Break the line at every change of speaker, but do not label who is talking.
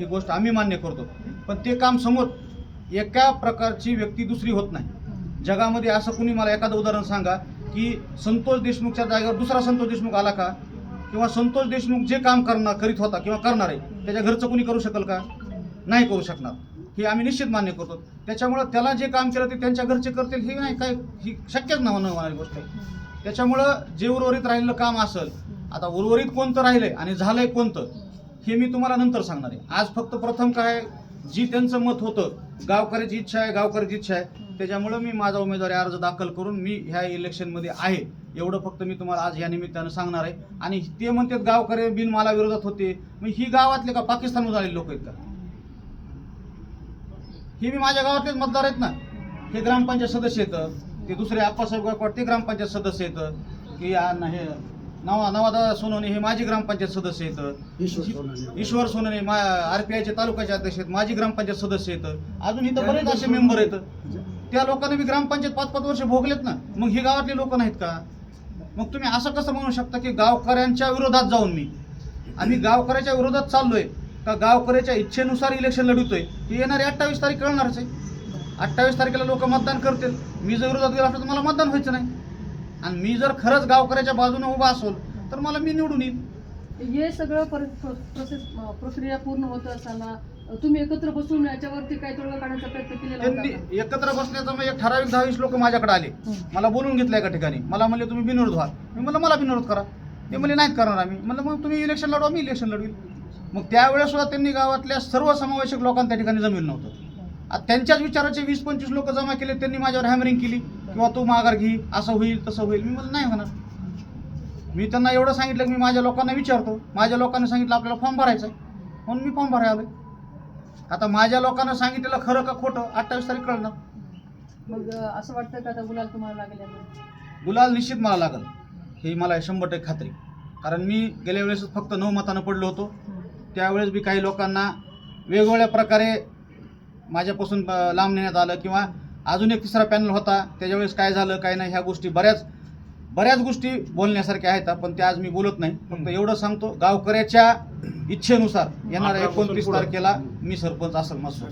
ही गोष्ट आम्ही मान्य करतो, पण ते काम समोर एका प्रकारची व्यक्ती दुसरी होत नाही जगामध्ये. असं कुणी मला एखादं उदाहरण सांगा की संतोष देशमुखच्या जागेवर दुसरा संतोष देशमुख आला का, किंवा संतोष देशमुख जे काम करीत होता किंवा करणार आहे त्याच्या घरचं कुणी करू शकेल का? नाही करू शकणार. हे आम्ही निश्चित मान्य करतो. त्याच्यामुळं त्याला जे काम केलं ते त्यांच्या घरचे करतील हे नाही काय, ही शक्यच न होणारी गोष्ट आहे. त्याच्यामुळं जे उर्वरित राहिलेलं काम असेल, आता उर्वरित कोणतं राहिलंय आणि झालंय कोणतं हे मी तुम्हाला नंतर सांगणार आहे. आज फक्त प्रथम काय, जी त्यांचं मत होतं, गावकऱ्याची इच्छा आहे, त्याच्यामुळं मी माझा उमेदवारी अर्ज दाखल करून मी ह्या इलेक्शनमध्ये आहे, एवढं फक्त मी तुम्हाला आज या निमित्तानं सांगणार आहे. आणि ते म्हणतात गावकरी बिन मला विरोधात होते, मग ही गावातले का पाकिस्तानमध्ये आलेले लोक आहेत का? हे मी माझ्या गावातलेच मतदार आहेत ना. हे ग्रामपंचायत सदस्य येतं, ते दुसरे आप्पासाहेब गायकवाड ते ग्रामपंचायत सदस्य येतं, की हे नवादा सोनवणे हे माजी ग्रामपंचायत सदस्य येतं, ईश्वर सोनवणे RPIचे तालुक्याचे अध्यक्ष आहेत, माजी ग्रामपंचायत सदस्य येतं, अजून इथं बरेच असे मेंबर येतं. त्या लोकांना मी ग्रामपंचायत 5-5 वर्ष भोगलेत ना. मग ही गावातले लोक नाहीत का? मग तुम्ही असं कसं म्हणू शकता की गावकऱ्यांच्या विरोधात जाऊन आम्ही गावकऱ्याच्या विरोधात चाललोय का गावकऱ्याच्या इच्छेनुसार इलेक्शन लढवतोय? हे येणारी 28 तारीख कळणारच आहे. 28 तारखेला लोक मतदान करतील. मी जर विरोधात गेलो असतो तर मला मतदान व्हायचं नाही, आणि मी जर खरंच गावकऱ्याच्या बाजूने उभा असेल तर मला मी निवडून येईल.
हे सगळं प्रक्रिया पूर्ण होत असताना तुम्ही एकत्र बसून याच्यावरती काय तोडगा काढण्याचा प्रयत्न केलेला होता?
त्यांनी एकत्र बसण्याचा मग एक ठराविक 10-20 लोक माझ्याकडे आले, मला बोलून घेतलं एका ठिकाणी. मला म्हणले तुम्ही बिनविरोध व्हा. मी म्हणलं मला बिनविरोध करा. ते म्हणले नाहीत करणार आम्ही. म्हणलं मग तुम्ही इलेक्शन लढवा, मी इलेक्शन लढवील. मग त्यावेळेस सुद्धा त्यांनी गावातल्या सर्व समावेशक लोकांना त्या ठिकाणी जमेल नव्हतं. आता त्यांच्याच विचाराचे 20-25 लोक जमा केले, त्यांनी माझ्यावर हॅमरिंग केली किंवा तू माघार घे, असं होईल तसं होईल. मी म्हणलं नाही होणार. मी त्यांना एवढं सांगितलं की मी माझ्या लोकांना विचारतो. माझ्या लोकांनी सांगितलं आपल्याला फॉर्म भरायचा आहे, म्हणून मी फॉर्म भरायला आलोय. आता माझ्या लोकांना सांगितलेलं खरं का खोटं 28 तारीख कळणार.
मग असं वाटतं का आता गुलाल तुम्हाला लागेल?
गुलाल निश्चित मला लागल, हे मला 100% खात्री. कारण मी गेल्या वेळेस फक्त 9 मतानं पडलो होतो. त्यावेळेस बी काही लोकांना वेगवेगळ्या प्रकारे माझ्यापासून लांब नेण्यात आलं, किंवा अजून एक तिसरा पॅनल होता त्याच्यावेळेस काय झालं काय नाही ह्या गोष्टी बऱ्याच गोष्टी बोलण्यासारख्या आहेत, पण त्या आज मी बोलत नाही. फक्त एवढं सांगतो, गावकऱ्याच्या इच्छेनुसार येणाऱ्या 29 तारखेला मी सरपंच असेल मस्त.